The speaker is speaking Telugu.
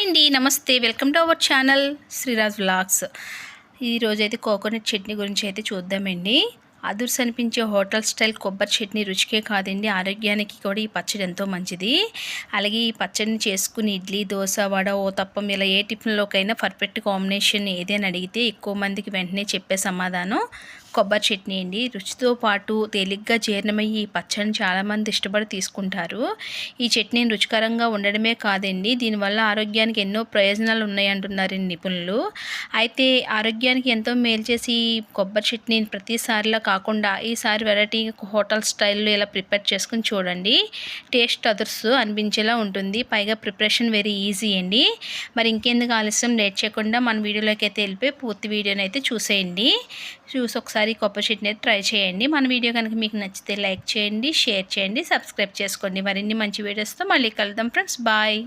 అండి, నమస్తే. Welcome to our channel Sreeraj vlogs. ఈరోజైతే కోకోనట్ చట్నీ గురించి అయితే చూద్దామండి. అదుర్స్ అనిపించే హోటల్ స్టైల్ కొబ్బరి చట్నీ రుచికే కాదండి, ఆరోగ్యానికి కూడా ఈ పచ్చడి ఎంతో మంచిది. అలాగే ఈ పచ్చడిని చేసుకుని ఇడ్లీ, దోశ, వడ, ఊతప్పం ఇలా ఏ టిఫిన్లోకైనా పర్ఫెక్ట్ కాంబినేషన్ ఏదైనా అడిగితే ఎక్కువ మందికి వెంటనే చెప్పే సమాధానం కొబ్బరి చట్నీ అండి. రుచితో పాటు తేలిగ్గా జీర్ణమయ్యి ఈ పచ్చడిని చాలామంది ఇష్టపడి తీసుకుంటారు. ఈ చట్నీని రుచికరంగా ఉండడమే కాదండి, దీనివల్ల ఆరోగ్యానికి ఎన్నో ప్రయోజనాలు ఉన్నాయంటున్నారు నిపుణులు. అయితే ఆరోగ్యానికి ఎంతో మేలు చేసి ఈ కొబ్బరి చట్నీని ప్రతిసారిలా కాకుండా ఈసారి వెరైటీ హోటల్ స్టైల్లో ఇలా ప్రిపేర్ చేసుకుని చూడండి. టేస్ట్ అదర్స్ అనిపించేలా ఉంటుంది. పైగా ప్రిపరేషన్ వెరీ ఈజీ అండి. మరి ఇంకెందుకు ఆలస్యం, లేట్ చేయకుండా మన వీడియోలోకి అయితే వెళ్ళిపోయి పూర్తి వీడియోని అయితే చూసేయండి. చూసి ఒకసారి కొబ్బరి చట్నీ అయితే ట్రై చేయండి. మన వీడియో కనుక మీకు నచ్చితే లైక్ చేయండి, షేర్ చేయండి, సబ్స్క్రైబ్ చేసుకోండి. మరిన్ని మంచి వీడియోస్తో మళ్ళీ కలుద్దాం ఫ్రెండ్స్. బాయ్.